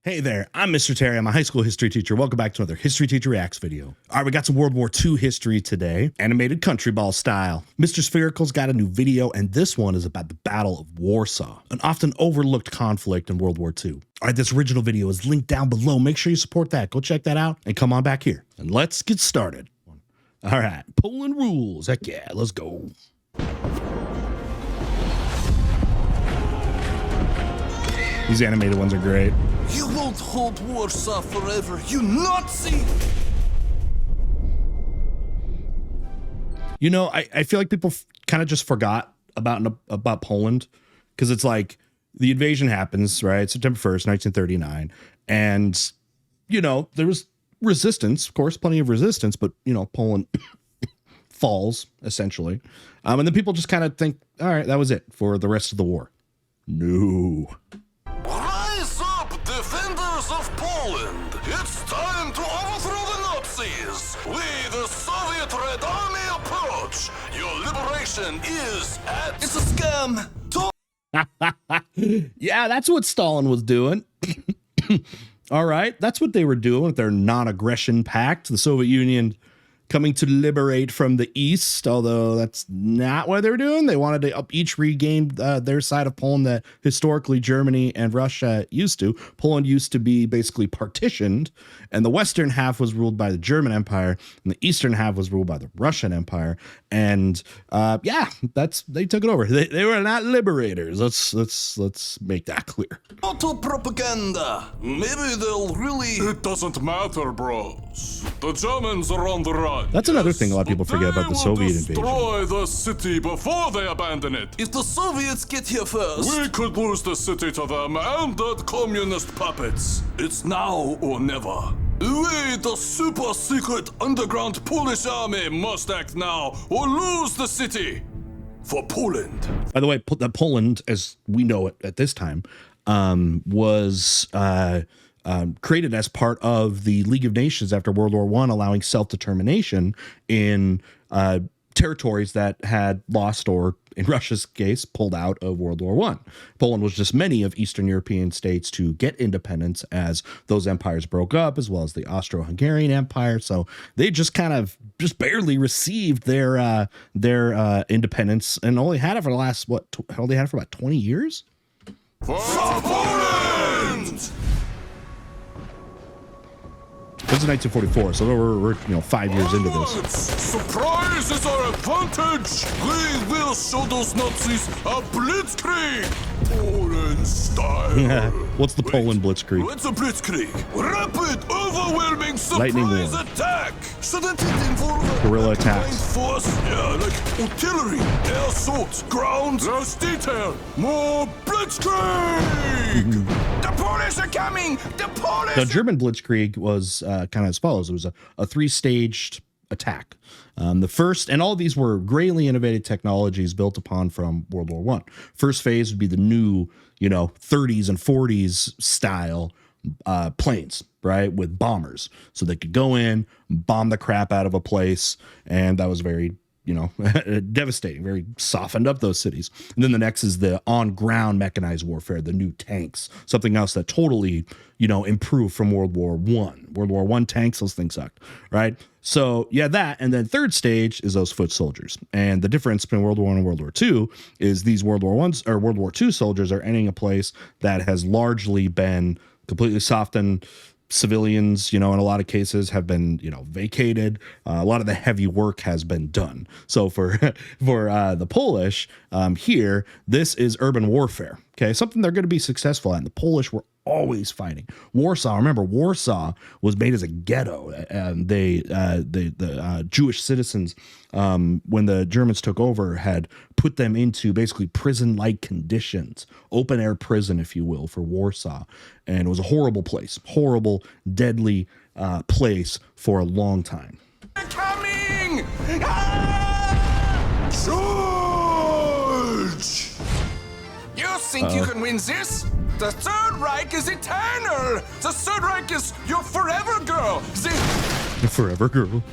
Hey there, I'm Mr. Terry. I'm a high school history teacher. Welcome back to another History Teacher Reacts video. All right, we got some World War II history today, animated Countryballs style. Mr. Spherical's got a new video, and this one is about the Battle of Warsaw, an often overlooked conflict in World War II. All right, this original video is linked down below. Make sure you support that. Go check that out, and come on back here, and let's get started. All right, Poland rules. Heck yeah, let's go. These animated ones are great. You won't hold Warsaw forever, you Nazi! You know, I feel like people kind of just forgot about Poland, because it's like the invasion happens, right? September 1st, 1939. And, you know, there was resistance, of course, plenty of resistance, but, you know, Poland falls, essentially. And then people just kind of think, all right, that was it for the rest of the war. No. Rise up, defenders of Poland! It's time to overthrow the Nazis! We, the Soviet Red Army, approach! Your liberation is at... It's a scam! Yeah, that's what Stalin was doing. All right, that's what they were doing with their non-aggression pact, the Soviet Union coming to liberate from the East, although that's not what they were doing. They wanted to each regain their side of Poland that historically Germany and Russia used to. Poland used to be basically partitioned, and the western half was ruled by the German Empire, and the eastern half was ruled by the Russian Empire. And yeah, they took it over. They were not liberators. Let's make that clear. Auto propaganda! Maybe they'll really... It doesn't matter, bros. The Germans are on the run. That's another thing a lot of people forget about the Soviet invasion. Destroy the city before they abandon it. If the Soviets get here first... We could lose the city to them and that communist puppets. It's now or never. We, the super secret underground Polish army, must act now or lose the city. For Poland. By the way, Poland, as we know it at this time, was created as part of the League of Nations after World War I, allowing self-determination in territories that had lost or, in Russia's case, pulled out of World War I. Poland was just many of Eastern European states to get independence as those empires broke up, as well as the Austro-Hungarian Empire. So they just kind of just barely received their independence, and only had it for the last, only had it for about 20 years? For Poland! This is 1944, so we're 5 years into this. Surprise is our advantage! We will show those Nazis a blitzkrieg! Poland style! What's the Poland blitzkrieg? What's a blitzkrieg? Rapid, overwhelming Lightning surprise war. attack! Shouldn't it involve... Guerrilla attacks. Force, yeah, like artillery, air assault, ground, less detail, more blitzkrieg! The Polish are coming! The Polish... The German blitzkrieg was kind of as follows. It was a three-staged attack. The first, and all these were greatly innovative technologies built upon from World War I. First phase would be the new, 30s and 40s style planes, right, with bombers. So they could go in, bomb the crap out of a place, and that was very devastating, very softened up those cities. And then the next is the on-ground mechanized warfare, the new tanks, something else that totally, improved from World War I. World War I tanks, those things sucked, right? So yeah, that, and then third stage is those foot soldiers. And the difference between World War I and World War II is these World War II soldiers are entering a place that has largely been completely softened. Civilians, in a lot of cases have been, vacated. A lot of the heavy work has been done. So for the Polish here, this is urban warfare. Okay, something they're going to be successful at. And the Polish were always fighting. Warsaw, remember, Warsaw was made as a ghetto. And the Jewish citizens, when the Germans took over, had put them into basically prison-like conditions, open-air prison, if you will, for Warsaw. And it was a horrible place, horrible, deadly place for a long time. They're coming! Charge! You think you can win this? The Third Reich is eternal! The Third Reich is your forever girl! Forever girl.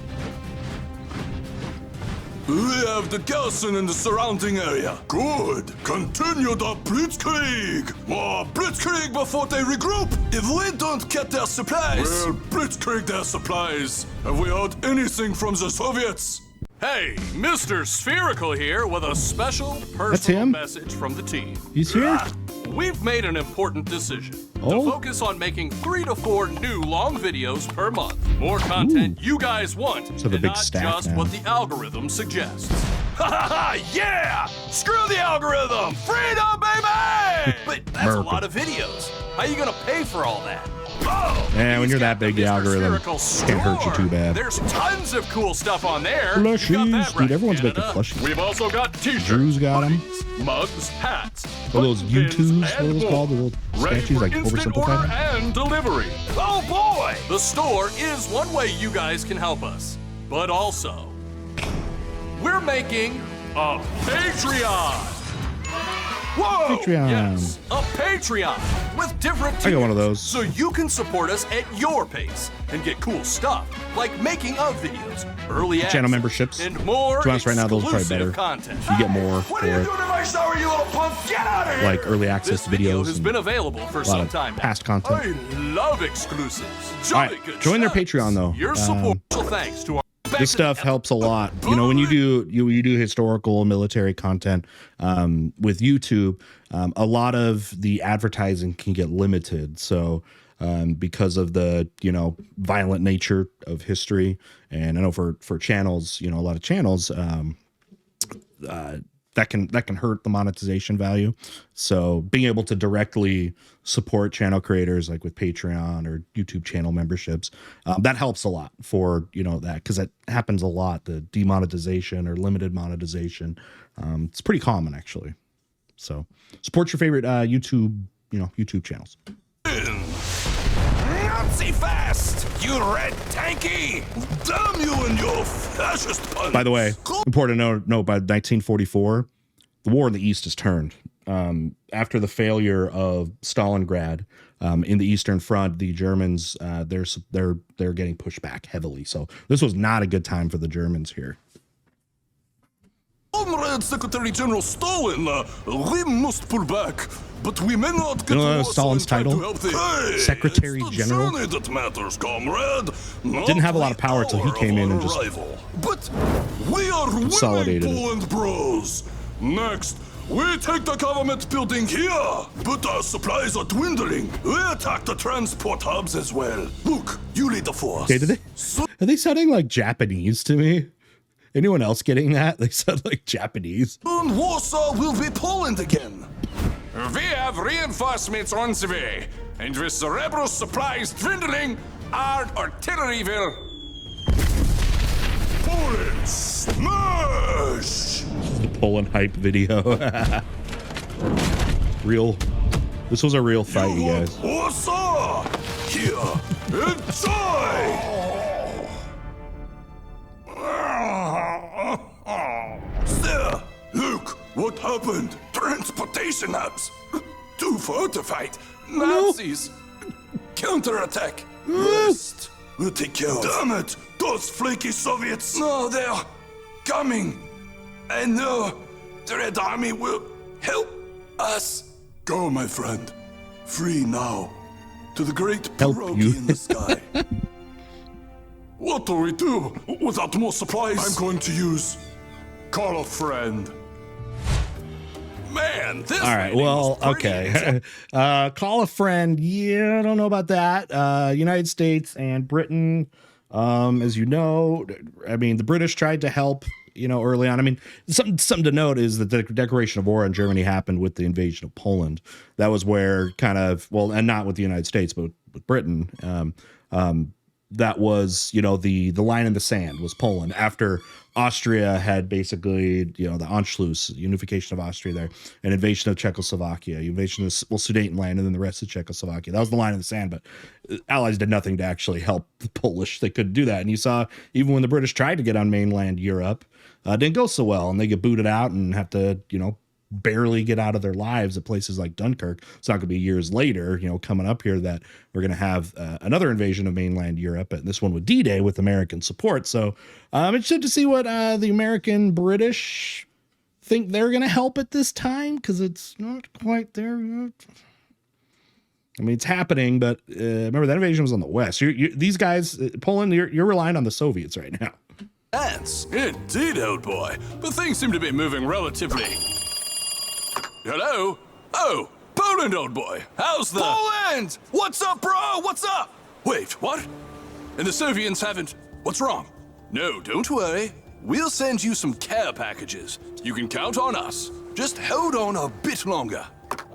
We have the garrison in the surrounding area. Good. Continue the blitzkrieg. More blitzkrieg before they regroup. If we don't get their supplies, we'll blitzkrieg their supplies. Have we heard anything from the Soviets? Hey, Mr. Spherical here with a special personal him? message from the team. He's here? We've made an important decision Oh? to focus on making 3 to 4 new long videos per month. More content you guys want, So the and big not stack just now. what the algorithm suggests. Ha ha ha! Yeah! Screw the algorithm! Freedom, baby! But that's a Merp. lot of videos. How you gonna pay for all that? Oh, Yeah, when he's you're got that big, the Mr. algorithm Spherical can't hurt you store. too bad. There's tons of cool stuff on there. You got Plushies. that Dude, right, everyone's making Canada. plushies. We've also got t-shirts, Drew's got 'em. hoodies, mugs, hats, Or those button pins, U2s, what are and those more. called? The little Ready statues, for like instant order oversimplified? and delivery. Oh boy! The store is one way you guys can help us, but also we're making a Patreon. Whoa! Patreon. Yes, a Patreon with different tiers, I got one of those. so you can support us at your pace and get cool stuff like making of videos, early access, memberships. and more To be honest, right now, those are probably exclusive better. content. You get more What for are you it. doing in my shower, you little punk? Get out of here! Like early access This video videos has and been available for lot some of time now. past content. I love exclusives. All right, join their Patreon, though. Your support. Special thanks to our This stuff helps a lot. You know, when you do historical military content with YouTube, a lot of the advertising can get limited. So because of the violent nature of history, and I know for channels, a lot of channels that can hurt the monetization value. So being able to directly support channel creators like with Patreon or YouTube channel memberships, that helps a lot for that, because that happens a lot. The demonetization or limited monetization, it's pretty common actually. So support your favorite YouTube channels. Nazi fast, you red tanky! Damn you and your fascist puns! By the way, important to note by 1944, the war in the East has turned. After the failure of Stalingrad in the Eastern Front, the Germans they're getting pushed back heavily. So this was not a good time for the Germans here. Comrade Secretary General Stalin, we must pull back, but we may not get You know to that was Warsaw Stalin's in time to title? help the Secretary it's the General? journey that matters, comrade. Not Didn't have a lot of the power till he hour came of in our and just arrival. But we are consolidated winning, it. Poland bros. Next, we take the government building here, but our supplies are dwindling. We attack the transport hubs as well. Look, you lead the force. Okay, are they sounding like Japanese to me? Anyone else getting that? They sound like Japanese. Soon Warsaw will be Poland again. We have reinforcements on the way, and with the rebel supplies dwindling, our artillery will. Poland smash! The Poland hype video. This was a real fight, you guys. Warsaw! Here, enjoy! There! Look, what happened? Transportation hubs! Too fortified! Nazis! Counterattack! Rest! We'll take care of. Damn it! Those flaky Soviets! No, they're coming! I know the Red Army will help us. Go, my friend. Free now. To the great Help pierogi you. in the sky. What do we do without more supplies? I'm going to use call a friend. Man, this All right. meeting Well, was pretty okay. Call a friend. Yeah, I don't know about that. United States and Britain, as you know, I mean, the British tried to help, early on. I mean, something to note is that the declaration of war on Germany happened with the invasion of Poland. That was where and not with the United States, but with Britain. That was, the line in the sand was Poland after Austria had basically, the Anschluss, unification of Austria there, an invasion of Czechoslovakia, invasion of Sudetenland, and then the rest of Czechoslovakia. That was the line in the sand, but Allies did nothing to actually help the Polish. They couldn't do that. And you saw, even when the British tried to get on mainland Europe, it didn't go so well, and they get booted out and have to, barely get out of their lives at places like Dunkirk. It's not going to be years later, you know, coming up here that we're going to have another invasion of mainland Europe, and this one with D-Day with American support. So I'm interested to see what the American British think they're going to help at this time, because it's not quite there yet. I mean, it's happening, but remember that invasion was on the west. These guys, Poland, you're relying on the Soviets right now. Ants, indeed, old boy. But things seem to be moving relatively. Hello? Oh, Poland, old boy. How's the... Poland! What's up, bro? What's up? Wait, what? And the Soviets haven't... What's wrong? No, don't worry. We'll send you some care packages. You can count on us. Just hold on a bit longer.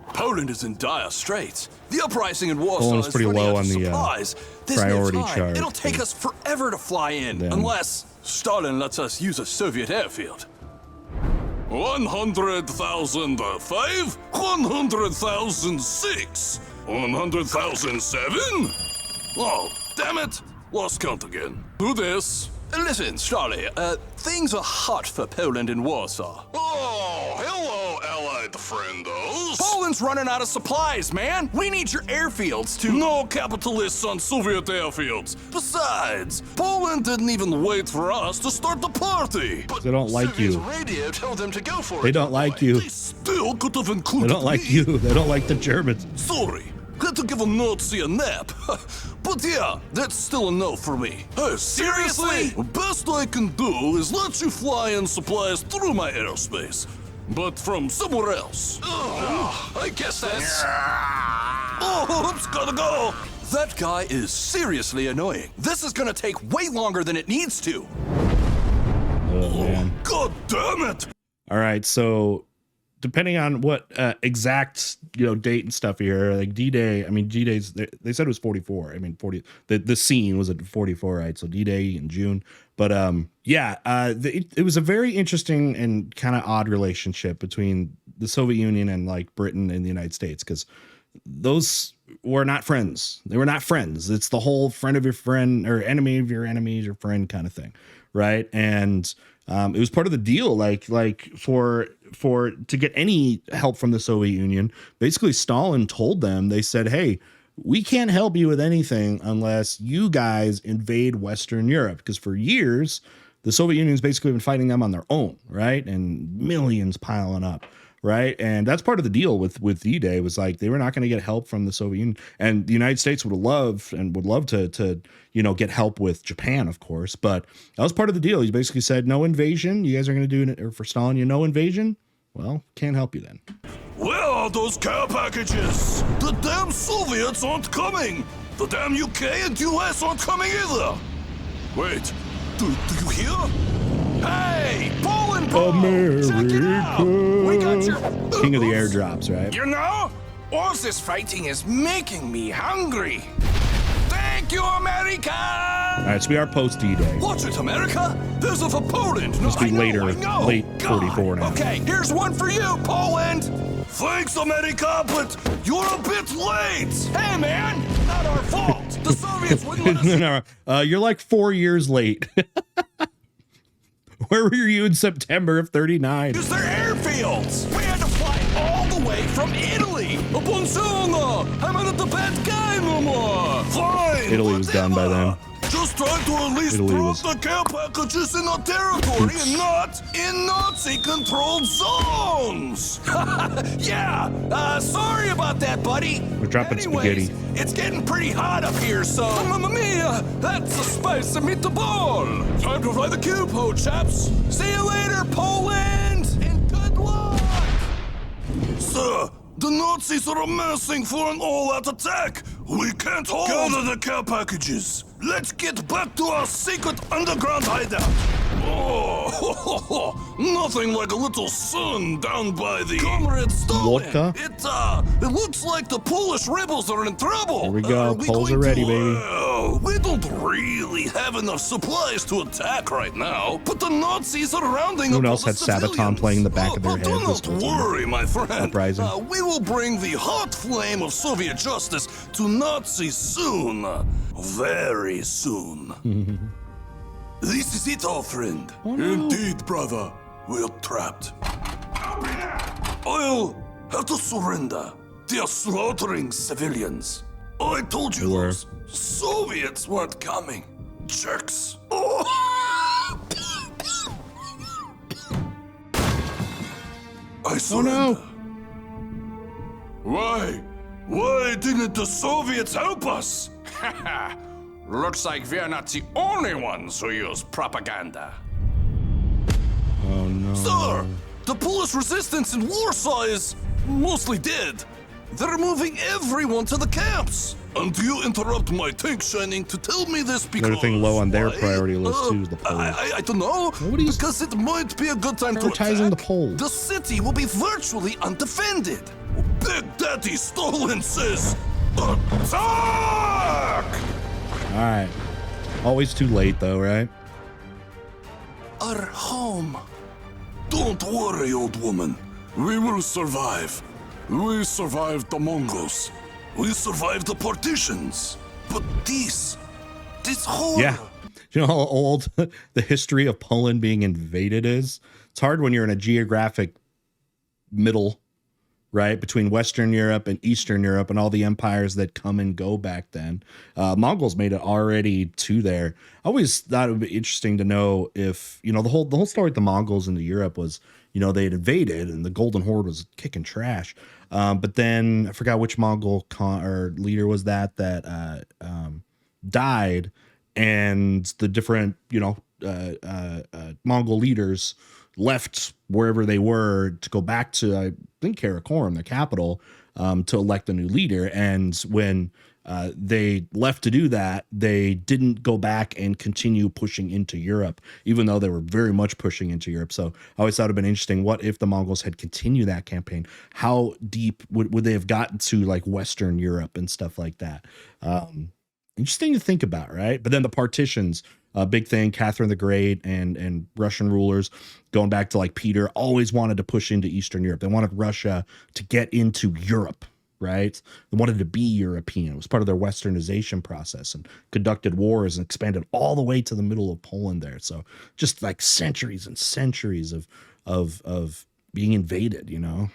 Poland is in dire straits. The uprising in Warsaw Poland's is pretty running low out on of the supplies. There's priority no time. chart. It'll take us forever to fly in, unless Stalin lets us use a Soviet airfield. 100,005, 100,006, 100,007. Oh, damn it! Lost count again. Who this? Listen, Charlie, things are hot for Poland and Warsaw. Oh, hello, allied friendos. Poland's running out of supplies, man. We need your airfields to... No capitalists on Soviet airfields. Besides, Poland didn't even wait for us to start the party. But They don't like Soviet you. radio told them to go for They it. don't like you. They still could have included They don't like me. you. They don't like the Germans. Sorry, had to give a Nazi a nap. But yeah, that's still a no for me. Hey, seriously? Best I can do is let you fly in supplies through my airspace. But from somewhere else. I guess that's... Oh, it's gotta go. That guy is seriously annoying. This is gonna take way longer than it needs to. Oh, man. God damn it. All right, so depending on what exact date and stuff here, like D-Day. I mean, D-Day's they said it was 44. I mean, 40. The scene was at 44, right? So D-Day in June. But it was a very interesting and kind of odd relationship between the Soviet Union and like Britain and the United States, because those were not friends. They were not friends. It's the whole friend of your friend or enemy of your enemy is your friend kind of thing, right? And it was part of the deal, like for to get any help from the Soviet Union. Basically, Stalin told them, they said, "Hey, we can't help you with anything unless you guys invade Western Europe," because for years the Soviet Union's basically been fighting them on their own, right? And millions piling up, right? And that's part of the deal with D-Day, was like they were not going to get help from the Soviet Union, and the United States would love to get help with Japan, of course, but that was part of the deal. He basically said, no invasion. You guys are going to do it, or for Stalin, no invasion. Well, can't help you then. Where are those care packages? The damn Soviets aren't coming. The damn UK and US aren't coming either. Wait, do you hear? Hey, Poland, bro! Check it out! We got your... King of the airdrops, right? You know, all this fighting is making me hungry. Thank you, America! All right, so we are post D-Day. Watch it, America! This is for Poland! Must be later, late God. 44 now. Okay, here's one for you, Poland! Thanks, America, but you're a bit late! Hey, man, not our fault. The Soviets wouldn't let us... No, you're like 4 years late. Where were you in September of 39? Use their airfields! We had to fly all the way from Italy! Buongiorno! I'm not the bad guy no more! Fine! Italy was done by then. Just try to at least Italy drop was- the care packages in our territory and not in Nazi-controlled zones! Yeah, sorry about that, buddy. We're dropping Anyways, spaghetti. it's getting pretty hot up here, so... Mamma mia! That's a spicy meatball! Time to fly the cube, ho, chaps. See you later, Poland, and good luck! Sir, the Nazis are amassing for an all-out attack! We can't hold... Gather the care packages! Let's get back to our secret underground hideout! Oh, nothing like a little sun down by the... Comrade Stalin! Vodka? It looks like the Polish rebels are in trouble! Here we go, we Poles going are ready, to, baby. We don't really have enough supplies to attack right now, but the Nazis are rounding Who up else all had the Sabaton civilians. playing in the back of their But head do this not whole time? worry, my friend. Uprising. We will bring the hot flame of Soviet justice to Nazis soon. Very soon. This is it, old friend. Oh, no. Indeed, brother. We're trapped. I'll have to surrender. They are slaughtering civilians. I told you They were. those Soviets weren't coming. Jerks. Oh. I surrender. Oh no. Why? Why didn't the Soviets help us? Looks like we're not the only ones who use propaganda. Oh no. Sir, the Polish resistance in Warsaw is mostly dead. They're moving everyone to the camps. And you interrupt my tank shining to tell me this because... Another thing low on their why? priority list too is the Poles. I don't know. Nobody's Because it might be a good time to prioritizing attack. the Poles. The city will be virtually undefended. Big Daddy Stalin says, attack! All right. Always too late though, right? Our home. Don't worry, old woman. We will survive. We survived the Mongols. We survived the partitions. But this whole... Yeah. Do you know how old the history of Poland being invaded is? It's hard when you're in a geographic middle, right, between Western Europe and Eastern Europe and all the empires that come and go back then. Mongols made it already to there. I always thought it would be interesting to know if, you know, the whole story with the Mongols into Europe was, you know, they had invaded and the Golden Horde was kicking trash. But then I forgot which Mongol leader was that died, and the different, you know, Mongol leaders left wherever they were to go back to, I think, Karakorum, the capital, to elect a new leader. And when they left to do that, they didn't go back and continue pushing into Europe, even though they were very much pushing into Europe. So I always thought it'd been interesting. What if the Mongols had continued that campaign? How deep would they have gotten to like Western Europe and stuff like that? Interesting to think about, right? But then the partitions, a big thing. Catherine the Great and Russian rulers going back to like Peter always wanted to push into Eastern Europe. They wanted Russia to get into Europe, right? They wanted to be European. It was part of their westernization process, and conducted wars and expanded all the way to the middle of Poland there. So just like centuries and centuries of being invaded, you know,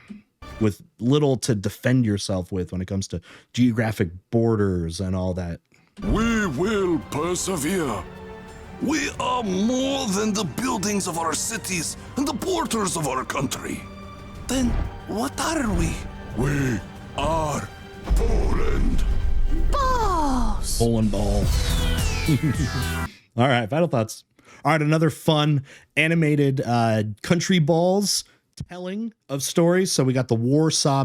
with little to defend yourself with when it comes to geographic borders and all that. We will persevere. We are more than the buildings of our cities and the borders of our country. Then what are we? We are Poland. Balls! Poland ball. All right, final thoughts. All right, another fun animated Countryballs telling of stories. So we got the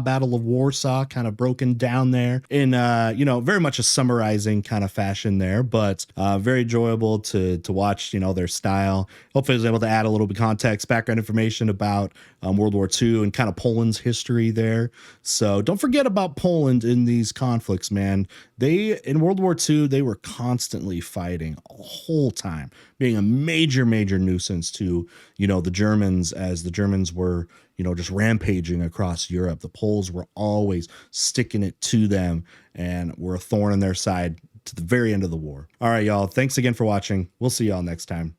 Battle of Warsaw kind of broken down there in you know, very much a summarizing kind of fashion there, but very enjoyable to watch, you know, their style. Hopefully I was able to add a little bit of context, background information about World War II and kind of Poland's history there. So don't forget about Poland in these conflicts, man. In World War II, they were constantly fighting the whole time, being a major nuisance to, you know, the Germans, as the Germans were, you know, just rampaging across Europe. The Poles were always sticking it to them and were a thorn in their side to the very end of the war. All right, y'all. Thanks again for watching. We'll see y'all next time.